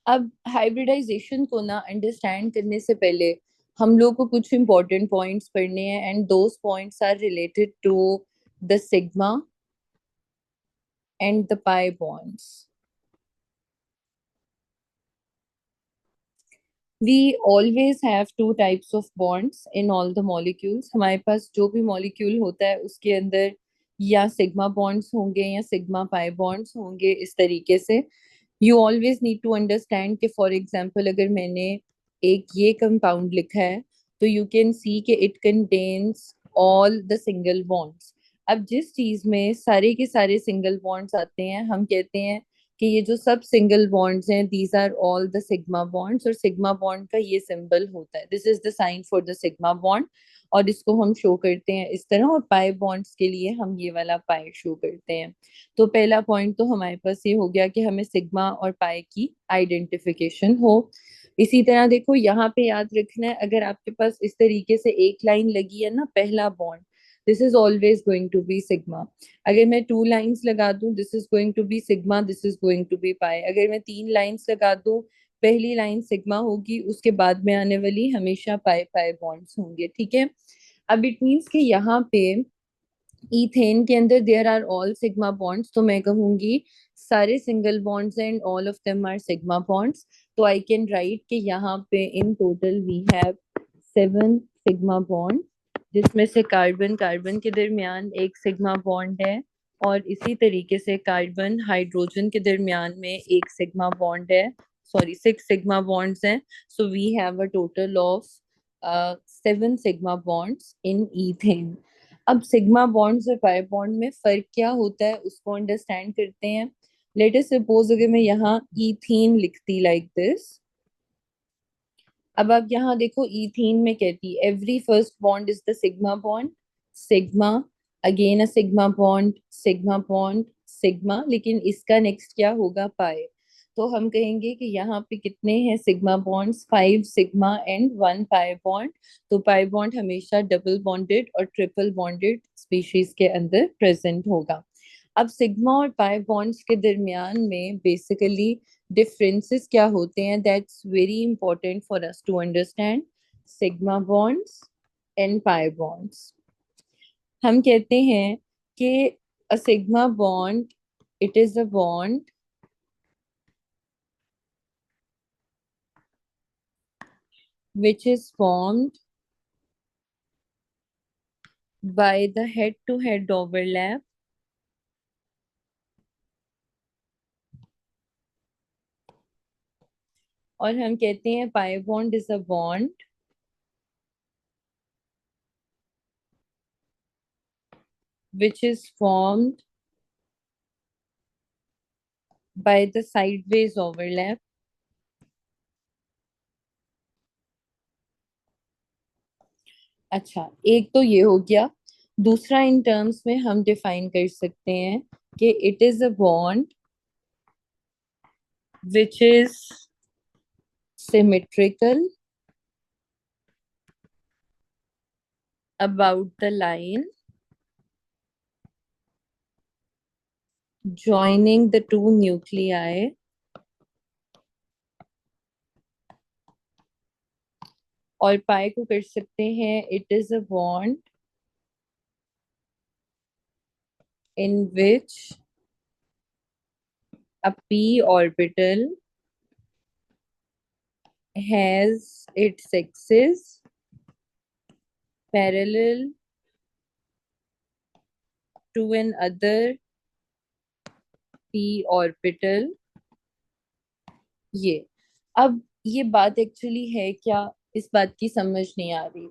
अब हाइब्रिडाइजेशन को ना अंडरस्टैंड करने से पहले हम लोग को कुछ इंपॉर्टेंट पॉइंट्स पढ़ने हैं, and those points are related to the sigma and the pi bonds. We always have two types of bonds in all the molecules. हमारे पास जो भी मॉलिक्यूल होता है उसके अंदर या सिग्मा बॉन्ड्स होंगे या सिग्मा पाई बॉन्ड्स होंगे, इस तरीके से. You always need to understand कि फॉर एग्जांपल अगर मैंने एक ये कंपाउंड लिखा है तो यू कैन सी कि it contains all the single bonds. अब जिस चीज में सारे के सारे सिंगल बॉन्ड्स आते हैं हम कहते हैं कि ये जो सब सिंगल बॉन्ड्स हैं these are all the sigma bonds, और सिग्मा बॉन्ड का ये सिंबल होता है, this is the sign for the sigma bond. और इसको हम शो करते हैं इस तरह, और पाई बॉन्ड्स के लिए हम ये वाला पाई शो करते हैं. तो पहला पॉइंट तो हमारे पास ये हो गया कि हमें सिग्मा और पाई की आइडेंटिफिकेशन हो. इसी तरह देखो यहाँ पे याद रखना है, अगर आपके पास इस तरीके से एक लाइन लगी है ना, पहला bond, this is always going to be sigma. अगर मैं टू लाइंस लगा दूं, this is going to be sigma, this is going to be pi. अगर मैं तीन लाइंस लगा दूं, पहली लाइन सिग्मा होगी, उसके बाद में आने वाली हमेशा पाई पाई बॉन्ड्स होंगे. ठीक है. अब इट मीन्स कि यहाँ पे ईथेन के अंदर there are all sigma bonds, तो मैं कहूंगी सारे single bonds and all of them are sigma bonds. तो आई कैन राइट कि यहाँ पे in total we have 7 sigma bond, जिसमें से कार्बन कार्बन के दरमियान एक सिग्मा बॉन्ड है, और इसी तरीके से कार्बन हाइड्रोजन के दरमियान में एक सिग्मा बॉन्ड है. सॉरी, 6 सिग्मा बॉन्ड्स हैं. So we have a total of 7 sigma bonds in ethane. अब सिग्मा बॉन्ड्स और पाई बॉन्ड में फर्क क्या होता है उसको अंडरस्टैंड करते हैं. लेट अस सपोज अगर मैं यहाँ ईथीन लिखती लाइक दिस. अब आप यहाँ देखो, ईथीन में कहती every first bond is the sigma bond, sigma, again a sigma bond sigma, लेकिन इसका नेक्स्ट क्या होगा, पाई. तो हम कहेंगे कि यहाँ पे कितने हैं sigma bonds, 5 sigma and 1 pi bond. तो पाई बॉन्ड हमेशा डबल बॉन्डेड और ट्रिपल बॉन्डेड स्पीशीज के अंदर प्रेजेंट होगा. अब सिग्मा और पाई बॉन्ड्स के दरमियान में बेसिकली डिफरेंसेस क्या होते हैं, that's very important for us to understand. Sigma bonds and pi bonds, हम कहते हैं कि a sigma bond, it is a bond which is formed by the head to head overlap और हम कहते हैं pi bond is a bond which is formed by the sideways overlap. अच्छा, एक तो ये हो गया. दूसरा इन टर्म्स में हम डिफाइन कर सकते हैं कि it is a bond which is symmetrical about the line joining the two nuclei, और पाई को कर सकते हैं it is a bond in which a p orbital has its axis parallel to another p orbital. ये, अब ये बात actually है क्या, इस बात की समझ नहीं आ रही.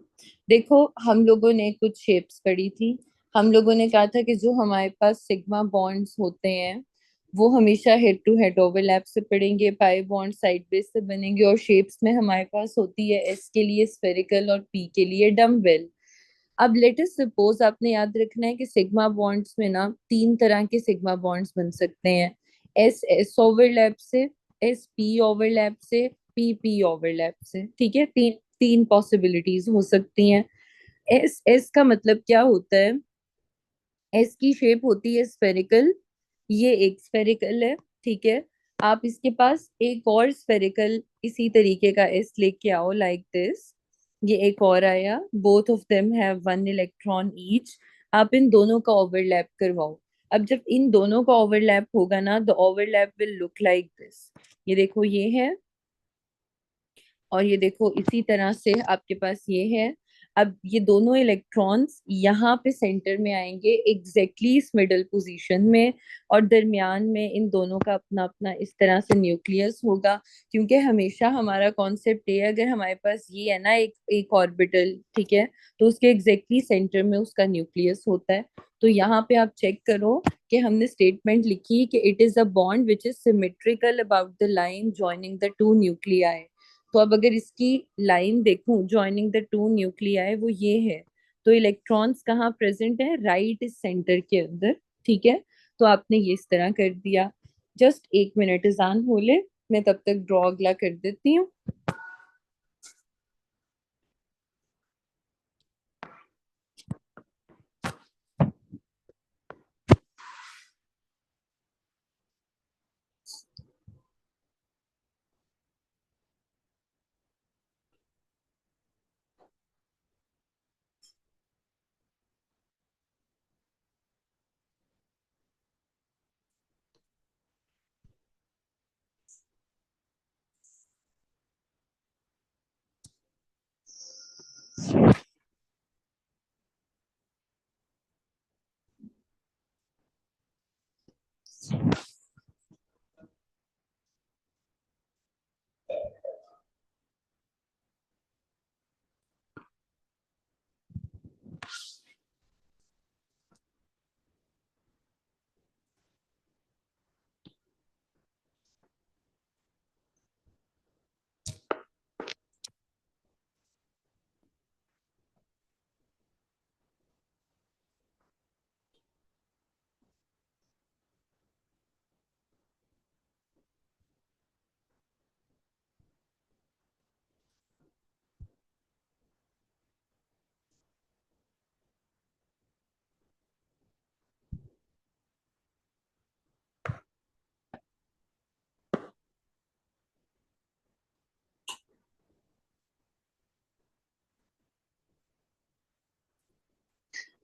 देखो, हम लोगों ने कुछ शेप्स पढ़ी थी. हम लोगों ने कहा था कि जो हमारे पास सिग्मा बॉन्ड्स होते हैं वो हमेशा हेड टू हेड ओवरलैप से पड़ेंगे, पाई बॉन्ड साइड बेस से बनेंगे, और शेप्स में हमारे पास होती है एस के लिए स्फेरिकल और पी के लिए डम्बेल. अब लेट अस सपोज, आपने याद रखना है कि सिग्मा बॉन्ड्स में ना 3 तरह के सिग्मा बॉन्ड्स बन सकते हैं. एस एस ओवरलैप से, एस पी ओवरलैप से, पी पी ओवरलैप से. ठीक है, तीन तीन पॉसिबिलिटीज हो सकती हैं. एस एस का मतलब क्या होता है, एस की शेप होती है स्फेरिकल, ये एक स्फेरिकल है. ठीक है. आप इसके पास एक और स्फेरिकल इसी तरीके का एस लेके आओ, लाइक दिस। ये एक और आया, both of them have one electron each. आप इन दोनों का ओवरलैप करवाओ। अब जब इन दोनों का ओवरलैप होगा ना, the overlap will look like this. ये देखो ये है, और ये देखो इसी तरह से आपके पास ये है। अब ये दोनों इलेक्ट्रॉन्स यहाँ पे सेंटर में आएंगे, एग्जैक्टली इस मिडल पोजीशन में, और दरमियान में इन दोनों का अपना अपना इस तरह से न्यूक्लियस होगा। क्योंकि हमेशा हमारा कॉन्सेप्ट ये है, अगर हमारे पास ये है ना एक एक ऑर्बिटल, ठीक है, तो उसके एग्जैक्टली सेंटर में उसका न्यूक्लियस होता है। तो यहाँ पे आप चेक करो कि हमने स्टेटमेंट लिखी कि it is a bond which is symmetrical about the line joining the two nuclei. तो अब अगर इसकी लाइन देखूं जॉइनिंग द टू न्यूक्लियाई, वो ये है। तो इलेक्ट्रॉन्स कहाँ प्रेजेंट है? राइट इस सेंटर के अंदर। ठीक है, तो आपने ये इस तरह कर दिया। जस्ट 1 मिनट इजान हो ले, मैं तब तक ड्रॉ अगला कर देती हूँ।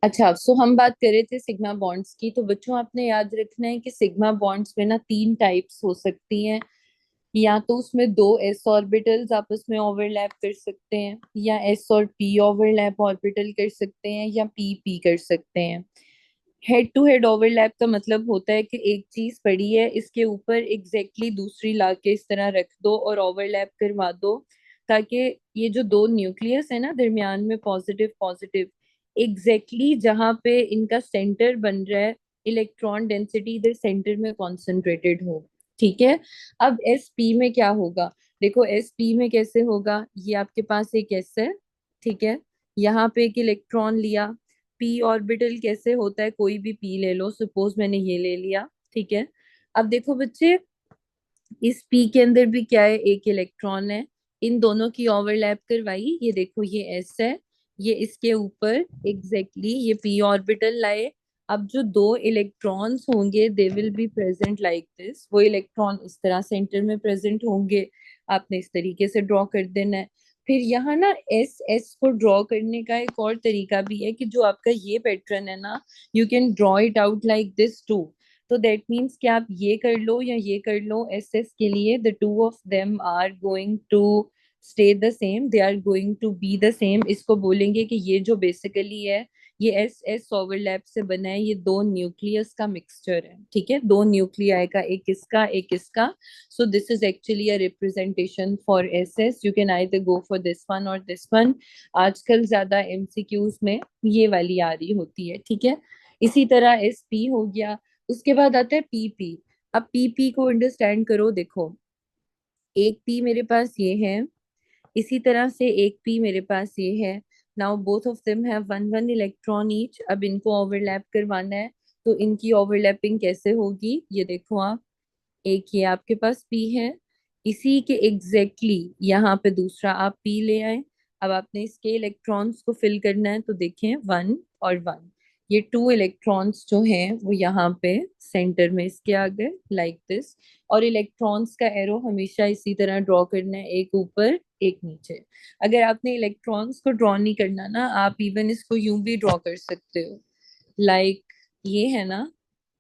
अच्छा, सो हम बात कर रहे थे सिग्मा बॉन्ड्स की। तो बच्चों आपने याद रखना है कि सिग्मा बॉन्ड्स में ना 3 टाइप्स हो सकती हैं। या तो उसमें दो एस ऑर्बिटल्स आपस में ओवरलैप कर सकते हैं, या एस और पी ओवरलैप ऑर्बिटल कर सकते हैं, या पी पी कर सकते हैं। हेड टू हेड ओवरलैप का मतलब होता है कि एक चीज पड़ी है, इसके ऊपर एग्जैक्टली दूसरी ला के इस तरह रख दो और ओवरलैप करवा दो, ताकि ये जो दो न्यूक्लियस है ना दरमियान में, पॉजिटिव पॉजिटिव, एग्जैक्टली जहां पे इनका सेंटर बन रहा है, इलेक्ट्रॉन डेंसिटी इधर सेंटर में कॉन्सेंट्रेटेड हो। ठीक है। अब एस पी में क्या होगा? देखो एस पी में कैसे होगा, ये आपके पास एक एस है, ठीक है, यहाँ पे एक इलेक्ट्रॉन लिया। पी ऑर्बिटल कैसे होता है? कोई भी पी ले लो, सपोज मैंने ये ले लिया, ठीक है। अब देखो बच्चे, इस पी के अंदर भी क्या है? एक इलेक्ट्रॉन है। इन दोनों की ओवरलैप करवाई, ये देखो ये एस है, ये इसके ऊपर एग्जैक्टली ये पी ऑर्बिटल लाए। अब जो दो इलेक्ट्रॉन्स होंगे they will be present like this. वो इलेक्ट्रॉन इस तरह सेंटर में प्रेजेंट होंगे। आपने इस तरीके से ड्रॉ कर देना है। फिर यहाँ ना एस एस को ड्रॉ करने का एक और तरीका भी है कि जो आपका ये पैटर्न है ना, you can draw it out like this too. तो दैट मीन्स कि आप ये कर लो या ये कर लो, एस एस के लिए the two of them are going to stay the same, they are going to be the same. इसको बोलेंगे कि ये जो बेसिकली है, ये एस एस ओवरलैप से बना है, ये दो न्यूक्लियस का मिक्सचर है। ठीक है, दो न्यूक्लियाई का, एक इसका एक इसका। So this is actually a representation for S S. You can either go for this one और दिस वन। आजकल ज्यादा एमसीक्यूज में ये वाली आ रही होती है। ठीक है, इसी तरह एस पी हो गया। उसके बाद आता है पीपी। अब पीपी को अंडरस्टैंड करो। देखो एक पी मेरे पास ये है, इसी तरह से एक पी मेरे पास ये है। Now both of them have one one electron each. अब इनको ओवरलैप करवाना है, तो इनकी ओवरलैपिंग कैसे होगी? ये देखो आप, एक ये आपके पास पी है, इसी के एग्जैक्टली यहाँ पे दूसरा आप पी ले आए। अब आपने इसके इलेक्ट्रॉन्स को फिल करना है, तो देखें 1 और 1, ये 2 इलेक्ट्रॉन्स जो हैं वो यहाँ पे सेंटर में इसके आ गए लाइक दिस। और इलेक्ट्रॉन्स का एरो हमेशा इसी तरह ड्रॉ करना है, एक ऊपर एक नीचे। अगर आपने इलेक्ट्रॉन्स को ड्रॉ नहीं करना ना, आप इवन इसको यूं भी ड्रॉ कर सकते हो, लाइक ये है ना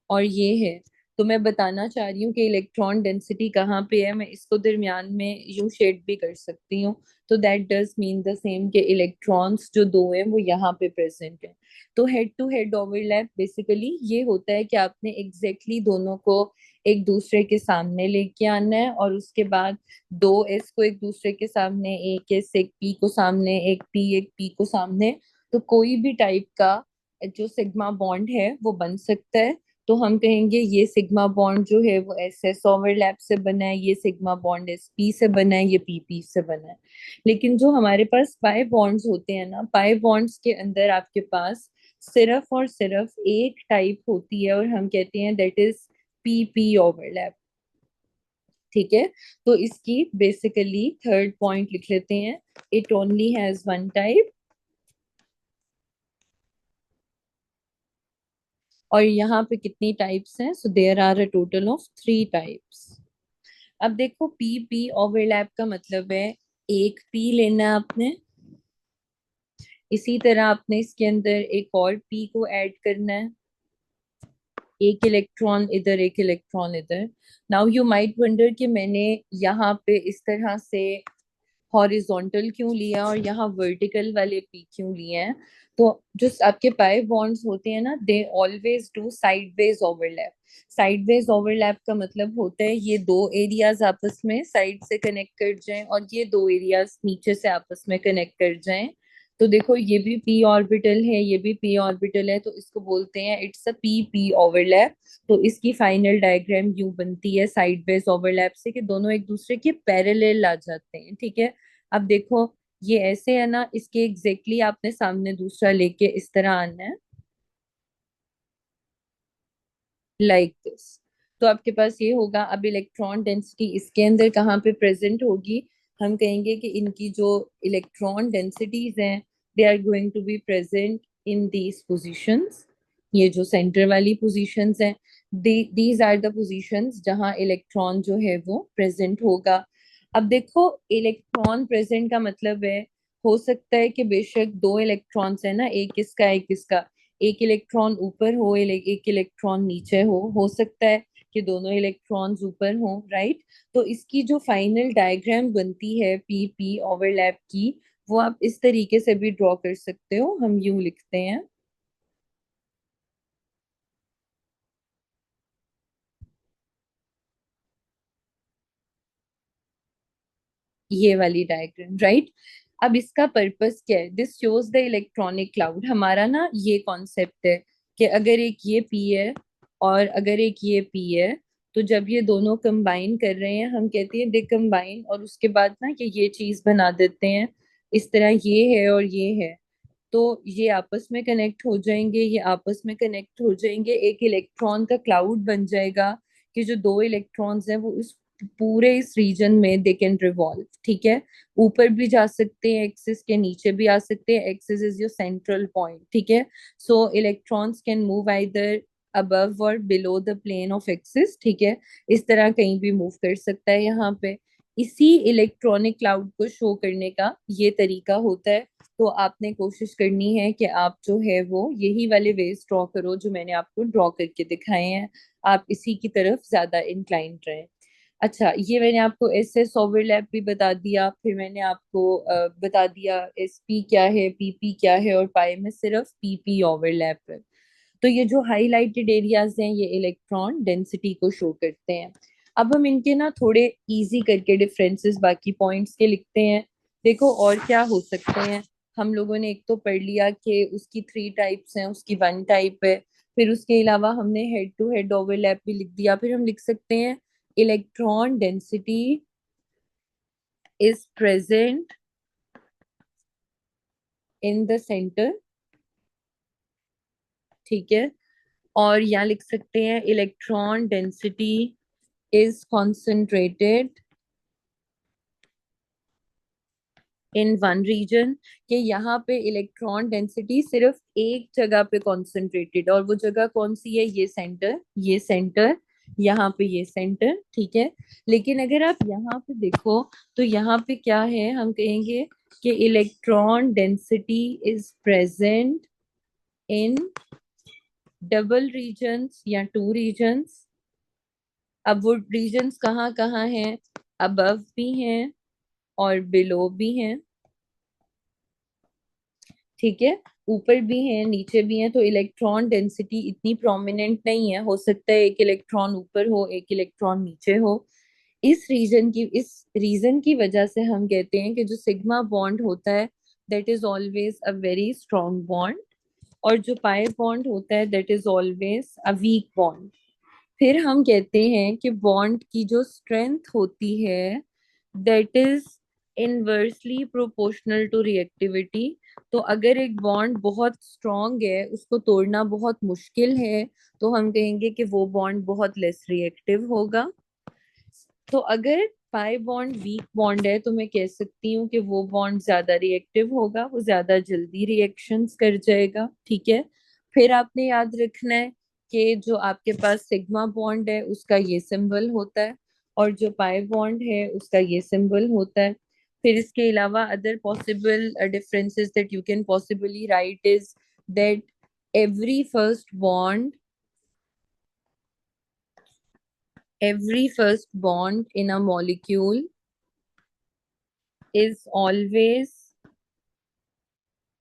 और ये है। तो मैं बताना चाह रही हूँ कि इलेक्ट्रॉन डेंसिटी कहाँ पे है, मैं इसको दरमियान में यूं शेड भी कर सकती हूँ। तो that does mean the same कि इलेक्ट्रॉन्स जो दो हैं वो यहाँ पे प्रेजेंट है। तो head to head overlap basically ये होता है कि आपने एग्जैक्टली दोनों को एक दूसरे के सामने लेके आना है, और उसके बाद दो एस को एक दूसरे के सामने, एक एस एक पी को सामने, एक पी को सामने। तो कोई भी टाइप का जो सिग्मा बॉन्ड है वो बन सकता है। तो हम कहेंगे ये सिग्मा बॉन्ड जो है वो एस एस ओवरलैप से बना है, ये सिग्मा बॉन्ड एस पी से बना है, ये पी पी से बना है। लेकिन जो हमारे पास पाई बॉन्ड्स होते हैं ना, पाई बॉन्ड्स के अंदर आपके पास सिर्फ और सिर्फ एक टाइप होती है, और हम कहते हैं that is P P overlap. ठीक है। तो इसकी बेसिकली थर्ड पॉइंट लिख लेते हैं, it only has one type. और यहाँ पे कितनी टाइप्स हैं? So there are a total of 3 types. अब देखो पी पी ओवरलैप का मतलब है एक पी लेना है आपने, इसी तरह आपने इसके अंदर एक और पी को ऐड करना है, एक इलेक्ट्रॉन इधर एक इलेक्ट्रॉन इधर। नाउ यू माइट वंडर कि मैंने यहाँ पे इस तरह से हॉरिजॉन्टल क्यों लिया और यहाँ वर्टिकल वाले पी क्यों लिए हैं। तो जो आपके पाई बॉन्ड्स होते हैं ना, they always do sideways overlap. Sideways overlap का मतलब होता है ये दो एरियाज आपस में साइड से कनेक्ट कर जाएं, और ये दो एरियाज नीचे से आपस में कनेक्ट कर जाएं। तो देखो ये भी पी ऑर्बिटल है, ये भी पी ऑर्बिटल है, तो इसको बोलते हैं it's a P P overlap. तो इसकी फाइनल डायग्राम यूं बनती है साइडवेज ओवरलैप से कि दोनों एक दूसरे के पैरेलल आ जाते हैं। ठीक है। अब देखो ये ऐसे है ना, इसके एग्जैक्टली आपने सामने दूसरा लेके इस तरह आना है लाइक दिस। तो आपके पास ये होगा। अब इलेक्ट्रॉन डेंसिटी इसके अंदर कहाँ पे प्रेजेंट होगी? हम कहेंगे कि इनकी जो इलेक्ट्रॉन डेंसिटीज हैं they are going to be present in these positions. ये जो सेंटर वाली पोजीशंस हैं, दीज आर द पोजीशंस जहां इलेक्ट्रॉन जो है वो प्रेजेंट होगा। अब देखो इलेक्ट्रॉन प्रेजेंट का मतलब है, हो सकता है कि बेशक दो इलेक्ट्रॉन्स है ना, एक इसका एक इसका, एक इलेक्ट्रॉन ऊपर हो एक इलेक्ट्रॉन नीचे हो सकता है कि दोनों इलेक्ट्रॉन्स ऊपर हो, राइट। तो इसकी जो फाइनल डायग्राम बनती है पी पी ओवरलैप की, वो आप इस तरीके से भी ड्रॉ कर सकते हो। हम यूं लिखते हैं, ये वाली डायग्राम, राइट। अब इसका पर्पस क्या है? This shows the electronic cloud. हमारा ना ये कॉन्सेप्ट है कि अगर एक ये पी है और अगर एक ये पी है, तो जब ये दोनों कंबाइन कर रहे हैं हम कहते हैं दे कंबाइन, और उसके बाद ना ये चीज बना देते हैं। इस तरह ये है और ये है, तो ये आपस में कनेक्ट हो जाएंगे, ये आपस में कनेक्ट हो जाएंगे, एक इलेक्ट्रॉन का क्लाउड बन जाएगा कि जो दो इलेक्ट्रॉन्स हैं वो उस पूरे इस रीजन में दे कैन रिवॉल्व। ठीक है। ऊपर भी जा सकते हैं एक्सिस के, नीचे भी आ सकते हैं, axis is your central point. ठीक है। So electrons can move either above or below the plane of axis. ठीक है। इस तरह कहीं भी मूव कर सकता है यहाँ पे। इसी इलेक्ट्रॉनिक क्लाउड को शो करने का ये तरीका होता है। तो आपने कोशिश करनी है कि आप जो है वो यही वाले वेज ड्रॉ करो जो मैंने आपको ड्रॉ करके दिखाए हैं, आप इसी की तरफ ज्यादा इंक्लाइंड रहें। अच्छा, ये मैंने आपको एस एस ओवरलैप भी बता दिया, फिर मैंने आपको बता दिया एस पी क्या है, पीपी क्या है, और पाई में सिर्फ पीपी ओवरलैप है। तो ये जो हाईलाइटेड एरियाज हैं ये इलेक्ट्रॉन डेंसिटी को शो करते हैं। अब हम इनके ना थोड़े इजी करके डिफरेंसेस बाकी पॉइंट्स के लिखते हैं। देखो और क्या हो सकते हैं। हम लोगों ने एक तो पढ़ लिया कि उसकी 3 टाइप्स हैं, उसकी 1 टाइप है। फिर उसके अलावा हमने हेड टू हेड ओवरलैप भी लिख दिया। फिर हम लिख सकते हैं electron density is present in the centre. ठीक है। और यहाँ लिख सकते हैं electron density is concentrated in one region, कि यहाँ पे इलेक्ट्रॉन डेंसिटी सिर्फ एक जगह पे कॉन्सेंट्रेटेड, और वो जगह कौन सी है? ये सेंटर, ये सेंटर, यहाँ पे ये सेंटर, ठीक है। लेकिन अगर आप यहाँ पे देखो तो यहाँ पे क्या है, हम कहेंगे कि electron density is present in double regions या टू रीजन्स। अब वो रीजन्स कहाँ कहाँ हैं? अबव भी हैं और बिलो भी हैं, ठीक है। ऊपर भी है, नीचे भी है, तो इलेक्ट्रॉन डेंसिटी इतनी प्रोमिनेंट नहीं है। हो सकता है एक इलेक्ट्रॉन ऊपर हो, एक इलेक्ट्रॉन नीचे हो। इस रीजन की वजह से हम कहते हैं कि जो सिग्मा बॉन्ड होता है that is always a very strong bond, और जो पाई बॉन्ड होता है that is always a weak bond. फिर हम कहते हैं कि बॉन्ड की जो स्ट्रेंथ होती है that is inversely proportional to reactivity. तो अगर एक बॉन्ड बहुत स्ट्रॉन्ग है, उसको तोड़ना बहुत मुश्किल है, तो हम कहेंगे कि वो बॉन्ड बहुत लेस रिएक्टिव होगा। तो अगर पाई बॉन्ड वीक बॉन्ड है तो मैं कह सकती हूँ कि वो बॉन्ड ज्यादा रिएक्टिव होगा, वो ज्यादा जल्दी रिएक्शंस कर जाएगा, ठीक है। फिर आपने याद रखना है कि जो आपके पास सिग्मा बॉन्ड है उसका ये सिंबल होता है, और जो पाई बॉन्ड है उसका ये सिंबल होता है। फिर इसके अलावा other possible differences that you can possibly right is that every first bond every first bond in a molecule is always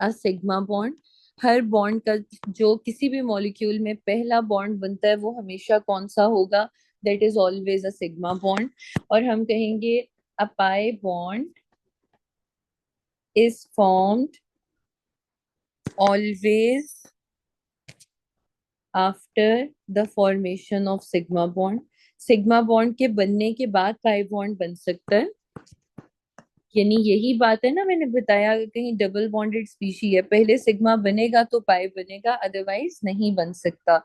a sigma bond। Her bond का जो किसी भी मॉलिक्यूल में पहला बॉन्ड बनता है वो हमेशा कौन सा होगा? That is always a sigma bond. और हम कहेंगे a pi bond is formed always after the formation of sigma bond। Sigma bond के बनने के बाद पाई बॉन्ड बन सकता है। यानी यही बात है ना, मैंने बताया कि कहीं डबल बॉन्डेड स्पीशी है, पहले सिग्मा बनेगा तो पाई बनेगा, अदरवाइज नहीं बन सकता।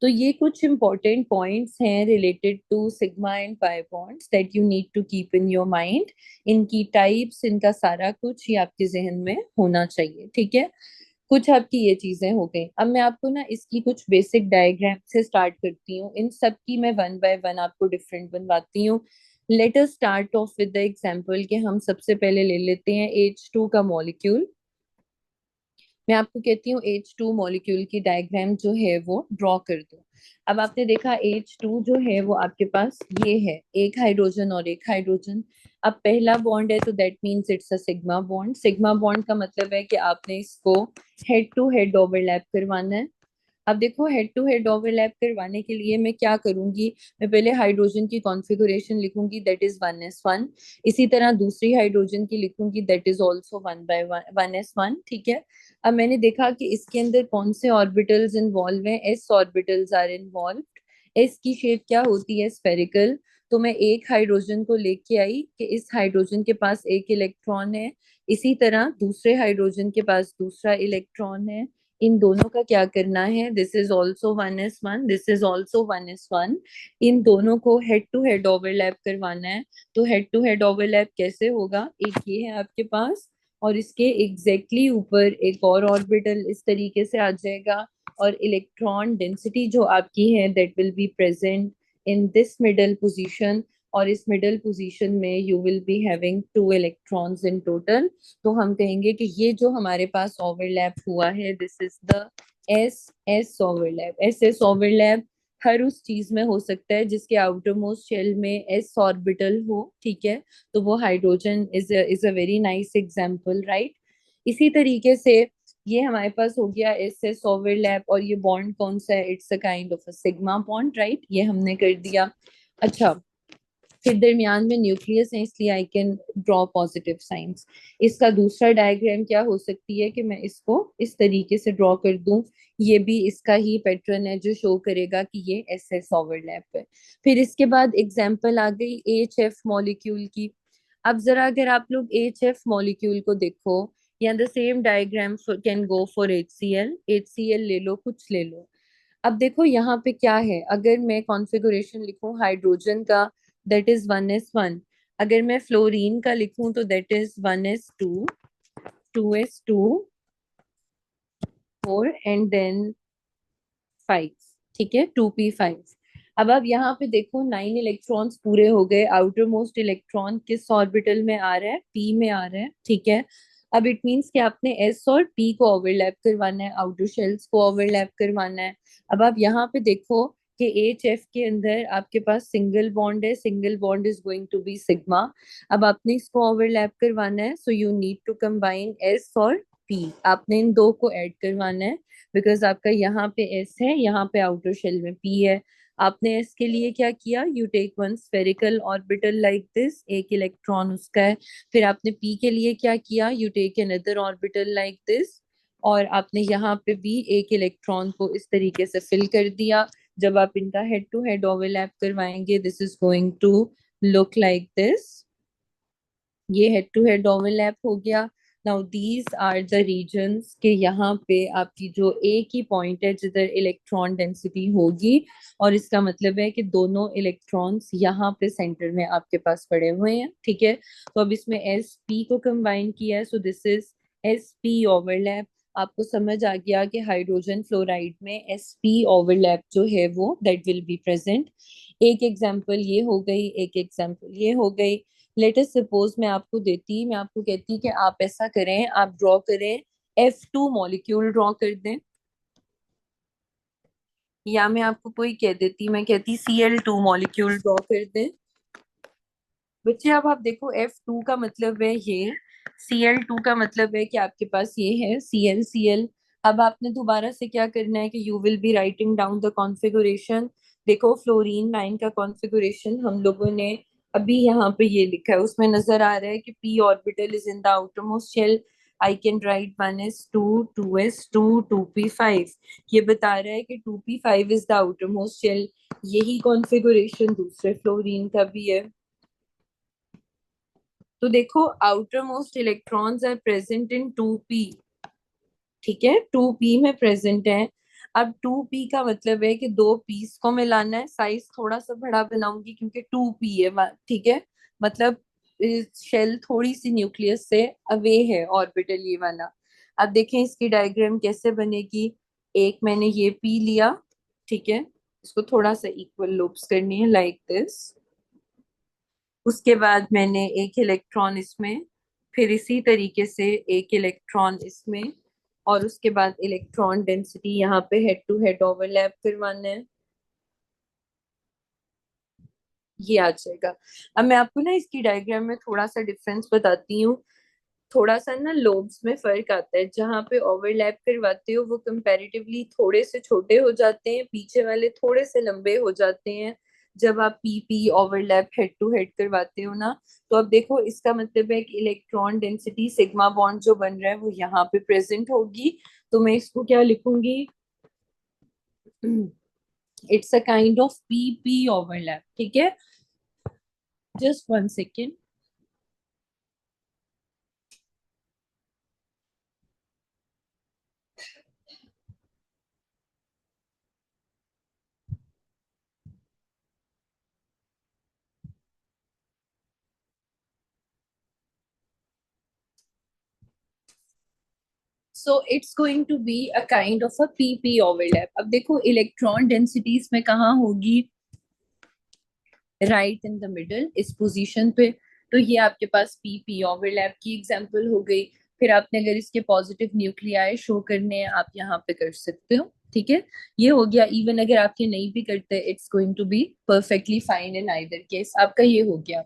तो ये कुछ इंपॉर्टेंट पॉइंट्स हैं related to sigma and pi bonds that you need to keep in your mind. इनकी टाइप्स, इनका सारा कुछ ही आपके जहन में होना चाहिए, ठीक है। कुछ आपकी ये चीजें हो गई। अब मैं आपको ना इसकी कुछ बेसिक डायग्राम से स्टार्ट करती हूँ, इन सब की मैं वन बाय वन आपको डिफरेंट बनवाती हूँ। Let us start of with the example कि हम सबसे पहले ले लेते हैं H2 का मॉलिक्यूल। मैं आपको कहती हूँ H2 मॉलिक्यूल की डायग्राम जो है वो ड्रॉ कर दो। अब आपने देखा H2 जो है वो आपके पास ये है, एक हाइड्रोजन और एक हाइड्रोजन। अब पहला बॉन्ड है तो that means it's a sigma bond. Sigma bond का मतलब है कि आपने इसको हेड टू हेड ओवरलैप करवाना है। अब देखो, हेड टू हेड ओवरलैप करवाने के लिए मैं क्या करूंगी, मैं पहले हाइड्रोजन की कॉन्फ़िगरेशन लिखूंगी दैट इज 1s1। इसी तरह दूसरी हाइड्रोजन की लिखूंगी दैट इज ऑल्सो 1s1, ठीक है। अब मैंने देखा कि इसके अंदर कौन से ऑर्बिटल्स इन्वॉल्व हैं, S orbitals are involve. S की शेप क्या होती है? स्फेरिकल। तो मैं एक हाइड्रोजन को लेके आई कि इस हाइड्रोजन के पास एक इलेक्ट्रॉन है, इसी तरह दूसरे हाइड्रोजन के पास दूसरा इलेक्ट्रॉन है। इन दोनों का क्या करना है? This is also 1s1, this is also 1s1। इन दोनों को हेड टू हेड ओवरलैप करवाना है। तो हेड टू हेड ओवरलैप कैसे होगा? एक ये है आपके पास, और इसके एग्जैक्टली ऊपर एक और ऑर्बिटल इस तरीके से आ जाएगा, और इलेक्ट्रॉन डेंसिटी जो आपकी है that will be present in this middle position. और इस मिडल पोजीशन में you will be having two electrons in total. तो हम कहेंगे कि ये जो हमारे पास ओवरलैप हुआ है this is the s s overlap. S s overlap हर उस चीज में हो सकता है जिसके आउटर मोस्ट शेल में एस ऑर्बिटल हो, ठीक है। तो वो hydrogen is a very nice example, right. इसी तरीके से ये हमारे पास हो गया एस एस ओवरलैप, और ये बॉन्ड कौन सा है? It's a kind of a sigma bond, right. ये हमने कर दिया। अच्छा, फिर दरमियान में न्यूक्लियस है इसलिए I can draw positive science. इसका दूसरा डायग्राम क्या हो सकती है कि मैं इसको इस तरीके से ड्रॉ कर दूं। ये भी इसका ही पैटर्न है जो शो करेगा कि ये एस एस ओवरलैप है। फिर इसके बाद एग्जांपल आ गई एच एफ मॉलिक्यूल की। अब जरा अगर आप लोग एच एफ मॉलिक्यूल को देखो, या the same diagram can go for HCl। HCl ले लो, कुछ ले लो। अब देखो यहाँ पे क्या है, अगर मैं कॉन्फ़िगरेशन लिखूं हाइड्रोजन का दैट इज 1s1, अगर मैं फ्लोरीन का लिखूं तो that is 1s2, 2s2, 4 and then 5। ठीक है, 2p5। अब आप यहाँ पे देखो 9 इलेक्ट्रॉन्स पूरे हो गए। आउटर मोस्ट इलेक्ट्रॉन किस ऑर्बिटल में आ रहा है? पी में आ रहा है। ठीक है, अब इट मीन्स कि आपने एस और पी को ओवरलैप करवाना है, आउटर शेल्स को ओवरलैप करवाना है। अब आप यहाँ पे देखो कि एच एफ के अंदर आपके पास सिंगल बॉन्ड है, single bond is going to be sigma. अब आपने इसको ओवरलैप करवाना है, so you need to combine S और पी। आपने इन दो को ऐड करवाना है, बिकॉज आपका यहाँ पे एस है, यहाँ पे आउटर शेल में पी है। आपने एस के लिए क्या किया? You take one spherical orbital like this, एक इलेक्ट्रॉन उसका है। फिर आपने पी के लिए क्या किया? You take another orbital like this, और आपने यहाँ पे भी एक इलेक्ट्रॉन को इस तरीके से फिल कर दिया। जब आप इनका हेड टू हेड ओवरलैप करवाएंगे, this is going to look like this. ये हेड टू हेड ओवरलैप हो गया। Now these are the regions के यहाँ पे आपकी जो एक ही पॉइंट है जिधर इलेक्ट्रॉन डेंसिटी होगी, और इसका मतलब है कि दोनों इलेक्ट्रॉन्स यहाँ पे सेंटर में आपके पास पड़े हुए हैं। ठीक है, तो अब इसमें एस पी को कंबाइन किया है, so this is S P overlap. आपको समझ आ गया कि हाइड्रोजन फ्लोराइड में एस पी ओवरलैप जो है वो दैट विल बी प्रेजेंट। एक एग्जाम्पल ये हो गई, एक एग्जाम्पल ये हो गई। लेट अस सपोज मैं आपको देती, मैं आपको कहती कि आप ऐसा करें, आप ड्रॉ करें, F2 मॉलिक्यूल ड्रॉ कर दें। या मैं आपको कोई कह देती, मैं कहती Cl2 मॉलिक्यूल ड्रॉ कर दें। बच्चे अब आप देखो, F2 का मतलब है ये, Cl2 का मतलब है कि आपके पास ये है Cl। अब आपने दोबारा से क्या करना है कि you will be writing down the configuration. देखो फ्लोरीन 9 का कॉन्फ़िगरेशन हम लोगों ने अभी यहाँ पे ये लिखा है, उसमें नजर आ रहा है कि p orbital is in the outer most shell. I can write 1s2, 2s2, 2p5। ये बता रहा है कि 2p5 is the outer most shell. यही कॉन्फ़िगरेशन दूसरे फ्लोरीन का भी है। तो देखो outermost electrons are present in 2p। ठीक है, 2p में प्रेजेंट है। अब 2p का मतलब है कि दो पीस को मिलाना है। साइज थोड़ा सा बड़ा बनाऊंगी क्योंकि 2p है। ठीक है, मतलब शेल थोड़ी सी न्यूक्लियस से अवे है, ऑर्बिटल ये वाला। अब देखें इसकी डायग्राम कैसे बनेगी। एक मैंने ये पी लिया, ठीक है, इसको थोड़ा सा इक्वल लूप्स करनी है लाइक दिस। उसके बाद मैंने एक इलेक्ट्रॉन इसमें, फिर इसी तरीके से एक इलेक्ट्रॉन इसमें, और उसके बाद इलेक्ट्रॉन डेंसिटी यहाँ पे हेड टू हेड ओवरलैप करवाना है। ये आ जाएगा। अब मैं आपको ना इसकी डायग्राम में थोड़ा सा डिफरेंस बताती हूँ। थोड़ा सा ना लोब्स में फर्क आता है, जहाँ पे ओवरलैप करवाते हो वो कंपैरेटिवली थोड़े से छोटे हो जाते हैं, पीछे वाले थोड़े से लंबे हो जाते हैं। जब आप P P overlap head to head करवाते हो ना, तो अब देखो इसका मतलब है कि इलेक्ट्रॉन डेंसिटी सिग्मा बॉन्ड जो बन रहा है वो यहाँ पे प्रेजेंट होगी। तो मैं इसको क्या लिखूंगी? It's a kind of P P overlap. ठीक है, just one second. So it's going to be a kind of a P P overlap. अब देखो इलेक्ट्रॉन डेंसिटीज में कहाँ होगी? राइट इन द मिडल, इस पोजीशन पे। तो ये आपके पास पीपी ओवरलैप की एग्जांपल हो गई। फिर आपने अगर इसके पॉजिटिव न्यूक्लियाई शो करने हैं, आप यहाँ पे कर सकते हो। ठीक है, ये हो गया। इवन अगर आप ये नहीं भी करते, it's going to be perfectly fine in either case. आपका ये हो गया।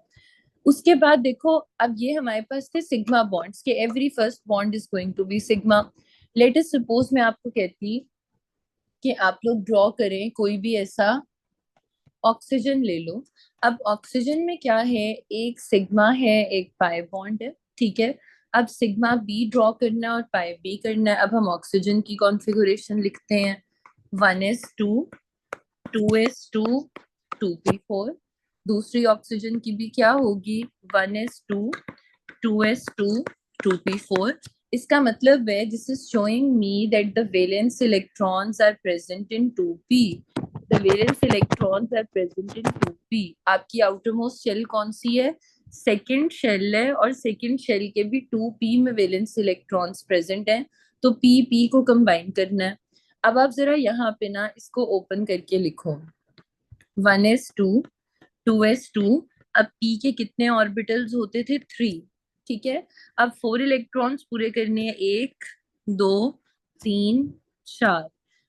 उसके बाद देखो, अब ये हमारे पास थे सिग्मा बॉन्ड्स के every first bond is going to be sigma. Let us suppose मैं आपको कहती कि आप लोग ड्रॉ करें कोई भी ऐसा ऑक्सीजन ले लो। अब ऑक्सीजन में क्या है? एक सिग्मा है, एक पाई बॉन्ड है। ठीक है, अब सिग्मा बी ड्रॉ करना है और पाई बी करना है। अब हम ऑक्सीजन की कॉन्फ़िगरेशन लिखते हैं, 1s2, 2s2, 2p4। दूसरी ऑक्सीजन की भी क्या होगी? 1s2, 2s2, 2p4। इसका मतलब है this is showing me that the valence electrons are present in 2p। The valence electrons are present in 2p। आपकी आउटर मोस्ट शेल कौन सी है? सेकंड शेल है और सेकंड शेल के भी 2p में वैलेंस इलेक्ट्रॉन्स प्रेजेंट हैं, तो p p को कंबाइन करना है। अब आप जरा यहाँ पे ना इसको ओपन करके लिखो, 1s2 2s2। अब p के कितने ऑर्बिटल्स होते थे, 3। ठीक है, अब 4 इलेक्ट्रॉन्स पूरे करने हैं, 1 2 3 4।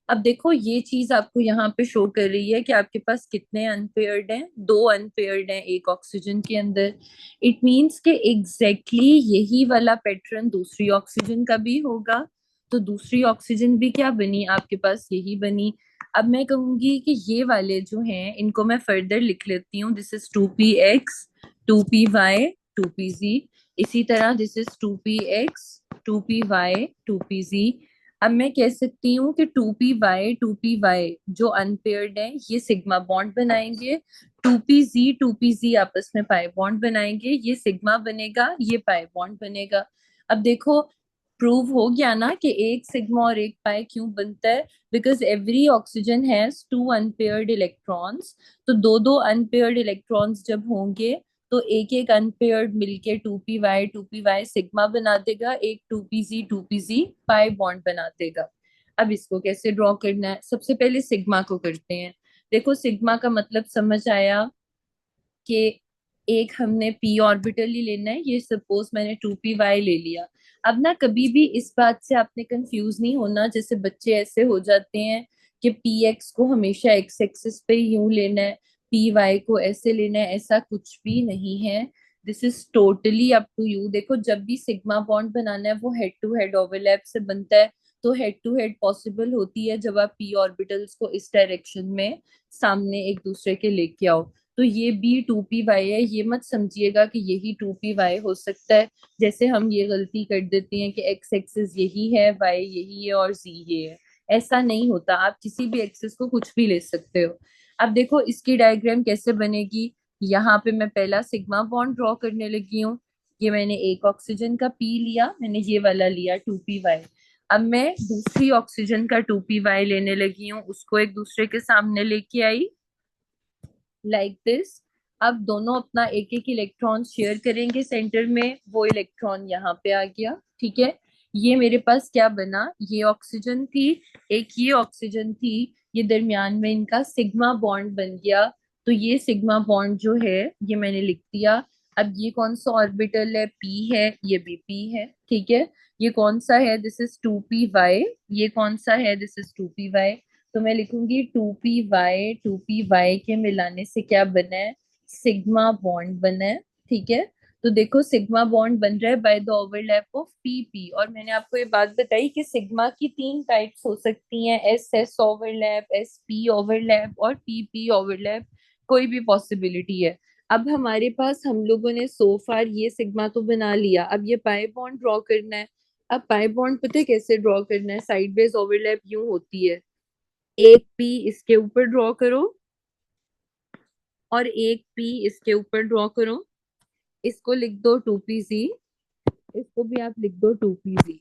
अब देखो ये चीज आपको यहाँ पे शो कर रही है कि आपके पास कितने अनपेयर्ड हैं, 2 अनपेयर्ड हैं एक ऑक्सीजन के अंदर। इट मीन्स के एग्जैक्टली यही वाला पैटर्न दूसरी ऑक्सीजन का भी होगा। तो दूसरी ऑक्सीजन भी क्या बनी, आपके पास यही बनी। अब मैं कहूंगी कि ये वाले जो हैं इनको मैं फर्दर लिख लेती हूँ, this is 2px 2py 2pz। इसी तरह this is 2px 2py 2pz। अब मैं कह सकती हूँ कि 2py जो अनपेयर्ड है ये सिग्मा बॉन्ड बनाएंगे, 2pz आपस में पाई बॉन्ड बनाएंगे, ये सिग्मा बनेगा, ये पाई बॉन्ड बनेगा। अब देखो प्रूव हो गया ना कि एक सिग्मा और एक पाई क्यों बनता है, because every oxygen has 2 unpaired electrons. तो दो दो अनपेयर्ड इलेक्ट्रॉन्स जब होंगे तो एक एक अनपेयर्ड मिलके 2py सिग्मा बना देगा, एक 2pz पाई बॉन्ड बना देगा। अब इसको कैसे ड्रॉ करना है, सबसे पहले सिग्मा को करते हैं। देखो सिग्मा का मतलब समझ आया कि एक हमने p ऑर्बिटल ही लेना है, ये सपोज मैंने 2py ले लिया। अब ना कभी भी इस बात से आपने कंफ्यूज नहीं होना, जैसे बच्चे ऐसे हो जाते हैं कि px को हमेशा x एक्सिस पे यूं लेना है, py को ऐसे लेना है, ऐसा कुछ भी नहीं है। This is totally up to you. देखो जब भी सिग्मा बॉन्ड बनाना है वो हेड टू हेड ओवरलैप से बनता है। तो हेड टू हेड पॉसिबल होती है जब आप p ऑर्बिटल्स को इस डायरेक्शन में सामने एक दूसरे के लेके आओ। तो ये भी 2py है, ये मत समझिएगा कि यही 2py हो सकता है। जैसे हम ये गलती कर देते हैं कि एक्स एक्सिस यही है, वाई यही है और जी ये है। ऐसा नहीं होता, आप किसी भी एक्सिस को कुछ भी ले सकते हो। अब देखो इसकी डायग्राम कैसे बनेगी। यहाँ पे मैं पहला सिग्मा बॉन्ड ड्रॉ करने लगी हूँ। ये मैंने एक ऑक्सीजन का पी लिया, मैंने ये वाला लिया 2py। अब मैं दूसरी ऑक्सीजन का 2py लेने लगी हूँ, उसको एक दूसरे के सामने लेके आई लाइक दिस। अब दोनों अपना एक एक इलेक्ट्रॉन शेयर करेंगे सेंटर में, वो इलेक्ट्रॉन यहाँ पे आ गया। ठीक है, ये मेरे पास क्या बना, ये ऑक्सीजन थी, एक ये ऑक्सीजन थी, ये दरमियान में इनका सिग्मा बॉन्ड बन गया। तो ये सिग्मा बॉन्ड जो है ये मैंने लिख दिया। अब ये कौन सा ऑर्बिटल है, पी है, ये भी पी है। ठीक है, ये कौन सा है, दिस इज 2py। ये कौन सा है, दिस इज 2py। तो मैं लिखूंगी 2py के मिलाने से क्या बना है, सिग्मा बॉन्ड बना है। ठीक है, तो देखो सिग्मा बॉन्ड बन रहा है by the overlap of P. और मैंने आपको ये बात बताई कि सिग्मा की 3 टाइप्स हो सकती हैं, S overlap, S P overlap और पी ओवरलैप। कोई भी पॉसिबिलिटी है। अब हमारे पास, हम लोगों ने सो फार ये सिग्मा तो बना लिया, अब ये पाई बॉन्ड ड्रॉ करना है। अब पाई बॉन्ड पता है कैसे ड्रॉ करना है, साइडवेज ओवरलैप यूं होती है, एक पी इसके ऊपर ड्रॉ करो और एक पी इसके ऊपर ड्रॉ करो। इसको लिख दो 2pz, इसको भी आप लिख दो 2pz।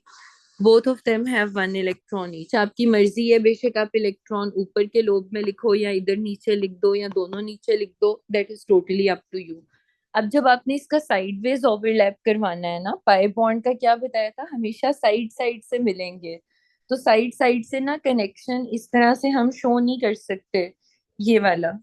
Both of them have 1 electron each. आपकी मर्जी है, बेशक आप इलेक्ट्रॉन ऊपर के लोब में लिखो या इधर नीचे लिख दो या दोनों नीचे लिख दो, that is totally up to you. अब जब आपने इसका साइडवेज ओवरलैप करवाना है ना, पाई बॉन्ड का क्या बताया था, हमेशा साइड साइड से मिलेंगे। तो साइड साइड से ना कनेक्शन इस तरह से हम शो नहीं कर सकते, ये वाला,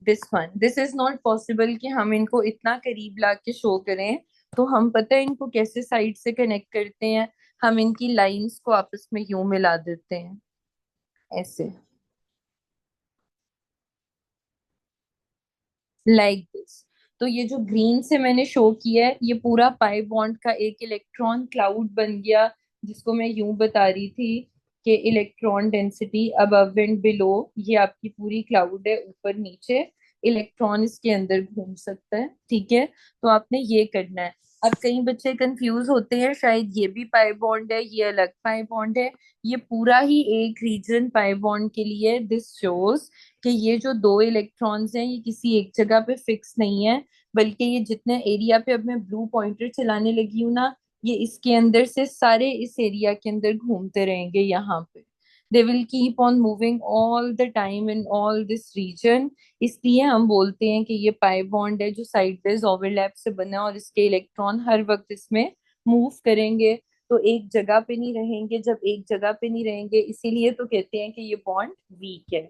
दिस इज नॉट पॉसिबल कि हम इनको इतना करीब ला के शो करें। तो हम पता है इनको कैसे साइड से कनेक्ट करते हैं, हम इनकी लाइंस को आपस में यूं मिला देते हैं, ऐसे, लाइक दिस। तो ये जो ग्रीन से मैंने शो किया है, ये पूरा पाई बॉन्ड का एक इलेक्ट्रॉन क्लाउड बन गया, जिसको मैं यूं बता रही थी कि electron density above and below, ये आपकी पूरी क्लाउड है, ऊपर नीचे इलेक्ट्रॉन इसके अंदर घूम सकता है। ठीक है, तो आपने ये करना है। अब कई बच्चे कंफ्यूज होते हैं, शायद ये भी पाई बॉन्ड है, ये अलग पाई बॉन्ड है। ये पूरा ही एक रीजन पाई बॉन्ड के लिए, दिस शोज कि ये जो 2 इलेक्ट्रॉन्स हैं ये किसी एक जगह पे फिक्स नहीं है, बल्कि ये जितने एरिया पे अब मैं ब्लू पॉइंटर चलाने लगी हूँ ना, ये इसके अंदर से सारे इस एरिया के अंदर घूमते रहेंगे यहाँ पे। They will keep on moving all the time in all this region. इसलिए हम बोलते हैं कि ये पाई बॉन्ड है जो साइड वेज ओवरलैप से बना है और इसके इलेक्ट्रॉन हर वक्त इसमें मूव करेंगे, तो एक जगह पे नहीं रहेंगे। जब एक जगह पे नहीं रहेंगे इसीलिए तो कहते हैं कि ये बॉन्ड वीक है।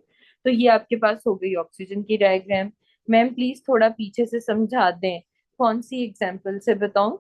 तो ये आपके पास हो गई ऑक्सीजन की डायग्राम। मैम प्लीज थोड़ा पीछे से समझा दें, कौन सी एग्जाम्पल से बताऊं?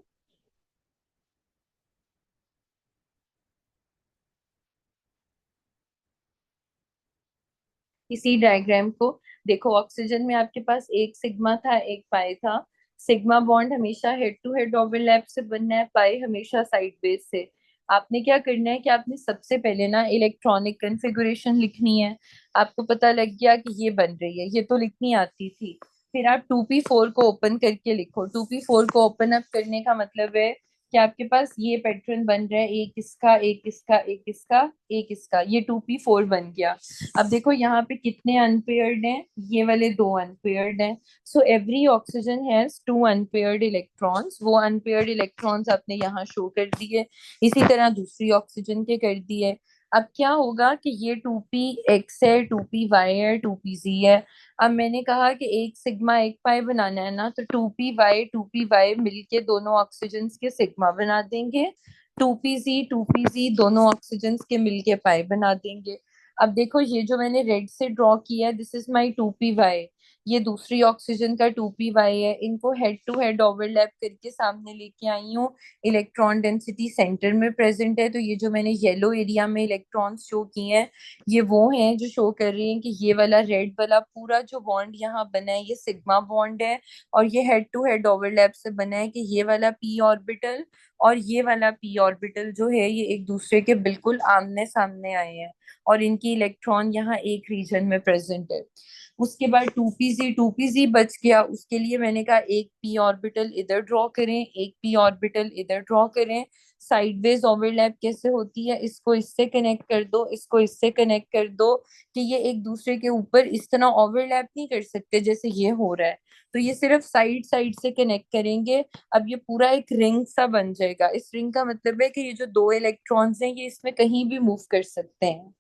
इसी डायग्राम को देखो, ऑक्सीजन में आपके पास एक सिग्मा था एक पाई था। सिग्मा बॉन्ड हमेशा हेड टू हेड ओवरलैप से बनना है, पाई हमेशा साइड बेस से। आपने क्या करना है कि आपने सबसे पहले ना इलेक्ट्रॉनिक कन्फिगुरेशन लिखनी है। आपको पता लग गया कि ये बन रही है, ये तो लिखनी आती थी। फिर आप 2p4 को ओपन करके लिखो। 2p4 को ओपन अप करने का मतलब है कि आपके पास ये पैटर्न बन रहा है, एक इसका एक इसका एक इसका एक इसका, ये 2p4 बन गया। अब देखो यहाँ पे कितने अनपेयर्ड हैं, ये वाले दो अनपेयर्ड हैं। So every oxygen has two unpaired electrons. वो अनपेयर्ड इलेक्ट्रॉन्स आपने यहाँ शो कर दिए, इसी तरह दूसरी ऑक्सीजन के कर दिए। अब क्या होगा कि ये 2p x है, 2p y है, 2p z है। अब मैंने कहा कि एक सिग्मा एक पाई बनाना है ना, तो 2p y मिलके दोनों ऑक्सीजन के सिग्मा बना देंगे। 2p z दोनों ऑक्सीजन के मिलके पाई बना देंगे। अब देखो ये जो मैंने रेड से ड्रॉ किया है, this is my 2p y। ये दूसरी ऑक्सीजन का 2p y है। इनको हेड टू हेड ओवरलैप करके सामने लेके आई हूँ। इलेक्ट्रॉन डेंसिटी सेंटर में प्रेजेंट है, तो ये जो मैंने येलो एरिया में इलेक्ट्रॉन्स शो किए हैं, ये वो हैं जो शो कर रही हैं कि ये वाला रेड वाला पूरा जो बॉन्ड यहाँ बना है ये सिग्मा बॉन्ड है। और ये हेड टू हेड ओवरलैप से बना है कि ये वाला p ऑर्बिटल और ये वाला p ऑर्बिटल जो है ये एक दूसरे के बिल्कुल आमने सामने आए हैं, और इनकी इलेक्ट्रॉन यहाँ एक रीजन में प्रेजेंट है। उसके बाद 2p z बच गया। उसके लिए मैंने कहा एक p ऑर्बिटल इधर ड्रॉ करें, एक p ऑर्बिटल इधर ड्रॉ करें। साइडवेज ओवरलैप कैसे होती है, इसको इससे कनेक्ट कर दो, इसको इससे कनेक्ट कर दो, कि ये एक दूसरे के ऊपर इस तरह ओवरलैप नहीं कर सकते जैसे ये हो रहा है। तो ये सिर्फ साइड साइड से कनेक्ट करेंगे। अब ये पूरा एक रिंग सा बन जाएगा। इस रिंग का मतलब है कि ये जो दो इलेक्ट्रॉन्स हैं ये इसमें कहीं भी मूव कर सकते हैं।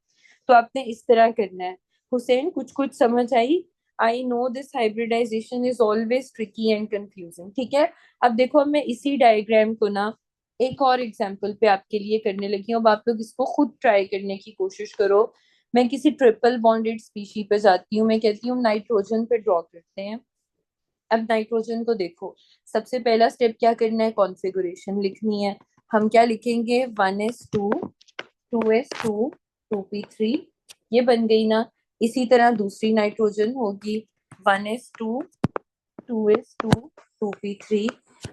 तो आपने इस तरह करना है। हुसैन कुछ कुछ समझ आई? I know this hybridisation is always tricky and confusing, ठीक है। अब देखो, अब मैं इसी डायग्राम को ना एक और एग्जाम्पल पे आपके लिए करने लगी हूँ। अब आप लोग इसको खुद ट्राई करने की कोशिश करो। मैं किसी ट्रिपल बॉन्डेड स्पीशी पे जाती हूँ, मैं कहती हूँ नाइट्रोजन पे ड्रॉ करते हैं। अब नाइट्रोजन को देखो, सबसे पहला स्टेप क्या करना है, कॉन्फ़िगरेशन लिखनी है। हम क्या लिखेंगे, 1s2, 2s2, 2p3। ये बन गई ना। इसी तरह दूसरी नाइट्रोजन होगी, 1s2, 2s2, 2p3।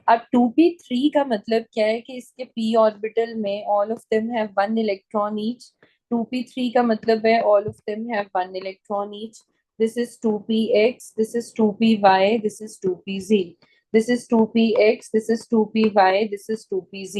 अब 2p3 का मतलब क्या है कि इसके p ऑर्बिटल में all of them have one electron each. 2p3 का मतलब है all of them have one electron each. This is 2px, this is 2py, this is 2pz। This is 2px, this is 2py, this is 2pz।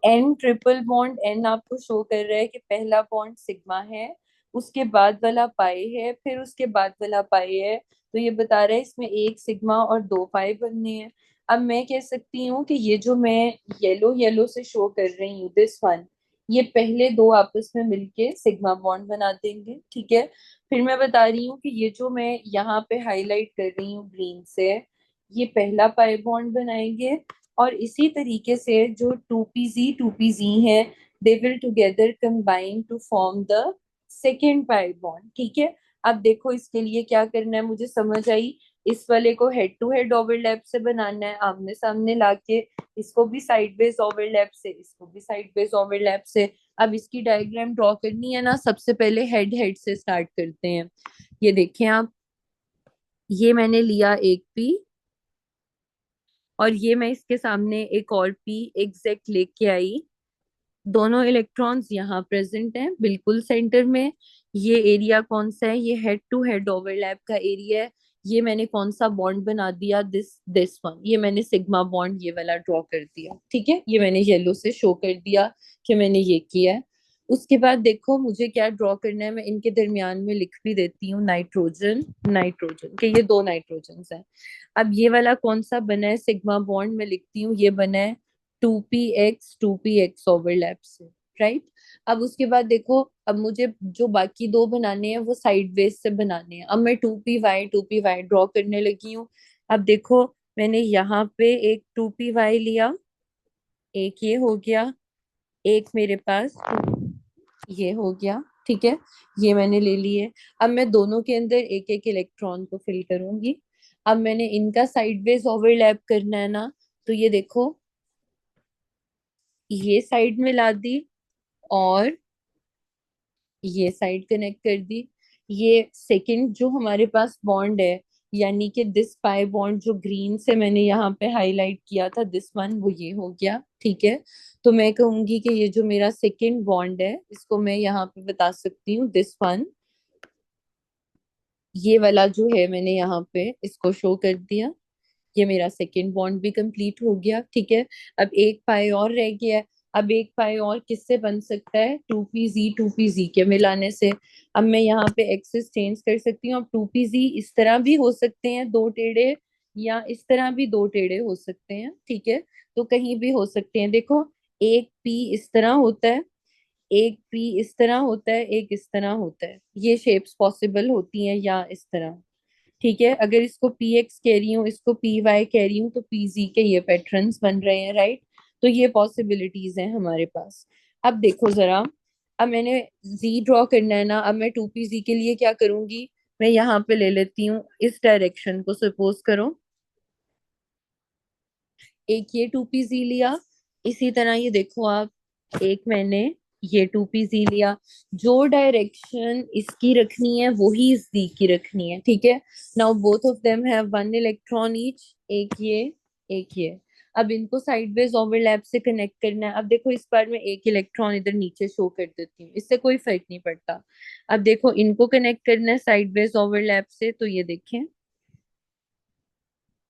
n triple bond, n आपको show कर रहा है कि पहला bond sigma है, उसके बाद वाला पाई है, फिर उसके बाद वाला पाई है। तो ये बता रहा है इसमें एक सिग्मा और दो पाई बनने हैं। अब मैं कह सकती हूँ कि ये जो मैं येलो येलो से शो कर रही हूँ, दिस वन, ये पहले दो आपस में मिलके सिग्मा बॉन्ड बना देंगे, ठीक है। फिर मैं बता रही हूँ कि ये जो मैं यहाँ पे हाईलाइट कर रही हूँ ग्रीन से, ये पहला पाई बॉन्ड बनाएंगे। और इसी तरीके से जो 2pz है, they will together combine to form the second pi bond, ठीक है। अब देखो इसके लिए क्या करना है, मुझे समझ आई। इस वाले को हेड टू हेड ओवरलैप से बनाना है, आमने सामने लाके। इसको भी साइडवेज ओवरलैप से, इसको भी साइडवेज ओवरलैप से। अब इसकी डायग्राम ड्रॉ करनी है ना, सबसे पहले हेड हेड से स्टार्ट करते हैं। ये देखें आप, ये मैंने लिया एक पी, और ये मैं इसके सामने एक और पी एग्जैक्ट लेके आई। दोनों इलेक्ट्रॉन्स यहाँ प्रेजेंट हैं बिल्कुल सेंटर में। ये एरिया कौन सा है, ये हेड टू हेड ओवरलैप का एरिया है। ये मैंने कौन सा बॉन्ड बना दिया, दिस दिस वन, ये मैंने सिग्मा बॉन्ड ये वाला ड्रॉ कर दिया, ठीक है। ये मैंने येलो से शो कर दिया कि मैंने ये किया है। उसके बाद देखो मुझे क्या ड्रॉ करना है, मैं इनके दरमियान में लिख भी देती हूँ नाइट्रोजन, नाइट्रोजन के ये दो नाइट्रोजन हैं। अब ये वाला कौन सा बना है सिग्मा बॉन्ड, मैं लिखती हूँ ये बना है 2px 2px ओवरलैप से, राइट। अब उसके बाद देखो, अब मुझे जो बाकी दो बनाने हैं वो साइड वेज से बनाने हैं। अब मैं 2py ड्रॉ करने लगी हूँ। अब देखो, मैंने यहाँ पे एक 2py लिया, एक ये हो गया, एक मेरे पास ये हो गया, ठीक है, ये मैंने ले लिए। अब मैं दोनों के अंदर एक एक इलेक्ट्रॉन को फिल करूंगी। अब मैंने इनका साइडवेज ओवरलैप करना है ना, तो ये देखो, ये साइड में ला दी और ये साइड कनेक्ट कर दी। ये सेकंड जो हमारे पास बॉन्ड है, यानी कि दिस पाई बॉन्ड जो ग्रीन से मैंने यहाँ पे हाईलाइट किया था, दिस वन, वो ये हो गया, ठीक है। तो मैं कहूंगी कि ये जो मेरा सेकंड बॉन्ड है, इसको मैं यहाँ पे बता सकती हूँ दिस वन। ये वाला जो है मैंने यहाँ पे इसको शो कर दिया। ये मेरा सेकेंड बॉन्ड भी कंप्लीट हो गया, ठीक है। अब एक पाई और रह गया है। अब एक पाई और किससे बन सकता है? 2pz के मिलाने से। अब मैं यहाँ पे एक्सिस चेंज कर सकती हूँ। अब 2pz इस तरह भी हो सकते हैं दो टेढ़े, या इस तरह भी दो टेढ़े हो सकते हैं, ठीक है। तो कहीं भी हो सकते हैं। देखो, एक p इस तरह होता है, एक p इस तरह होता है, एक इस तरह होता है। ये शेप्स पॉसिबल होती हैं, या इस तरह, ठीक है। अगर इसको पी एक्स कह रही हूँ, इसको पी वाई कह रही हूँ, तो पी जी के ये पैटर्न्स बन रहे हैं, राइट। तो ये पॉसिबिलिटीज हैं हमारे पास। अब देखो जरा, अब मैंने जी ड्रॉ करना है ना, अब मैं 2pz के लिए क्या करूंगी, मैं यहाँ पे ले लेती हूँ इस डायरेक्शन को, सपोज करो एक ये 2pz लिया। इसी तरह ये देखो आप, एक मैंने ये 2pz लिया। जो डायरेक्शन इसकी रखनी है वही इस दी की रखनी है, ठीक है। Now both of them have one electron each, एक ये, एक ये। अब इनको साइडवेज ओवरलैप से कनेक्ट करना है। अब देखो, इस बार मैं एक इलेक्ट्रॉन इधर नीचे शो कर देती हूँ, इससे कोई फर्क नहीं पड़ता। अब देखो, इनको कनेक्ट करना है साइडवेज ओवरलैप से, तो ये देखें,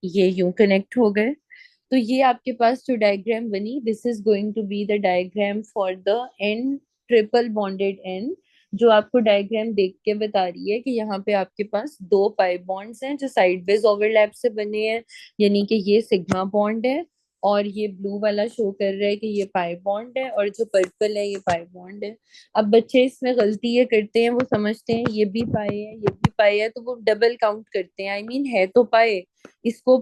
ये यूं कनेक्ट हो गए। तो ये आपके पास जो डायग्राम बनी, this is going to be the diagram for the N, triple bonded N. जो आपको डायग्राम देख के बता रही है कि यहाँ पे आपके पास दो पाई बॉन्ड्स हैं जो साइडवेज ओवरलैप से बने हैं, यानी कि ये सिग्मा बॉन्ड है, और ये ब्लू वाला शो कर रहा है कि ये पाई बॉन्ड है, और जो पर्पल है ये पाई बॉन्ड है। अब बच्चे इसमें गलती ये करते हैं, वो समझते हैं ये भी पाई है ये भी पाई है, तो वो डबल काउंट करते हैं। आई मीन है तो पाई, इसको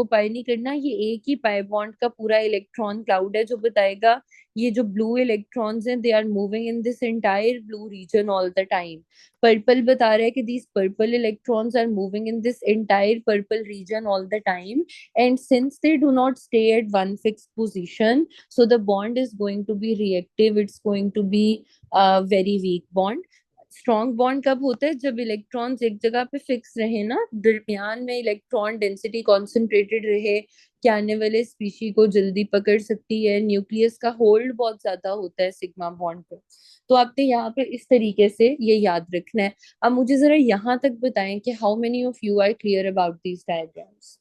पाई नहीं करना। ये एक ही पाई बॉन्ड का पूरा इलेक्ट्रॉन क्लाउड है जो बताएगा ये जो ब्लू इलेक्ट्रॉन्स हैं, they are moving in this entire blue region all the time. Purple बता रहा है कि these purple electrons are moving in this entire purple region all the time, and since they do not stay at one fixed position, so the bond is going to be reactive, it's going to be a very weak bond. Strong bond कब होता है? जब electrons एक जगह पे fix रहे ना, दरमियान में इलेक्ट्रॉन डेंसिटी कॉन्सेंट्रेटेड रहे, कि आने वाले स्पीशी को जल्दी पकड़ सकती है। न्यूक्लियस का होल्ड बहुत ज्यादा होता है सिग्मा बॉन्ड पे। तो आपने यहाँ पे इस तरीके से ये याद रखना है। अब मुझे जरा यहाँ तक बताएं कि how many of you are clear about these diagrams.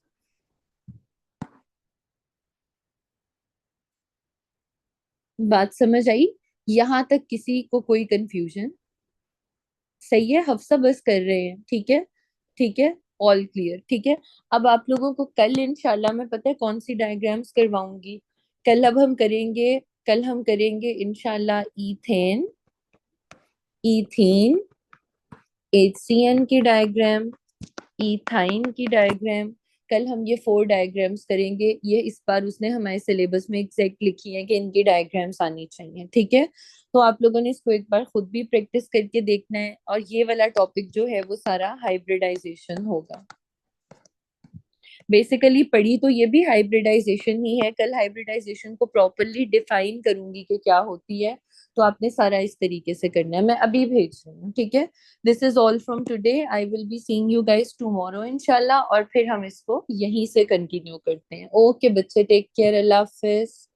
बात समझ आई? यहाँ तक किसी को कोई कंफ्यूजन? सही है, हफ्सा बस कर रहे हैं, ठीक है, ठीक है, ऑल क्लियर, ठीक है। अब आप लोगों को कल इंशाल्लाह मैं पता है कौन सी डायग्राम्स करवाऊंगी। कल अब हम करेंगे, कल हम करेंगे इंशाल्लाह ईथेन, ईथीन, एचसीएन की डायग्राम, इथाइन की डायग्राम। कल हम ये 4 डायग्राम्स करेंगे। ये इस बार उसने हमारे सिलेबस में एग्जैक्ट लिखी है कि इनकी डायग्राम्स आनी चाहिए, ठीक है। तो आप लोगों ने इसको एक बार खुद भी प्रैक्टिस करके देखना है। और ये वाला टॉपिक जो है वो सारा हाइब्रिडाइजेशन होगा। बेसिकली पढ़ी तो ये भी हाइब्रिडाइजेशन ही है। कल हाइब्रिडाइजेशन को प्रॉपरली डिफाइन करूंगी कि क्या होती है। तो आपने सारा इस तरीके से करना है, मैं अभी भेज रही हूँ, ठीक है। This is all from today, I will be seeing you guys tomorrow इंशाल्लाह, और फिर हम इसको यहीं से कंटिन्यू करते हैं। ओके बच्चे, टेक केयर, अल्लाह हाफिज।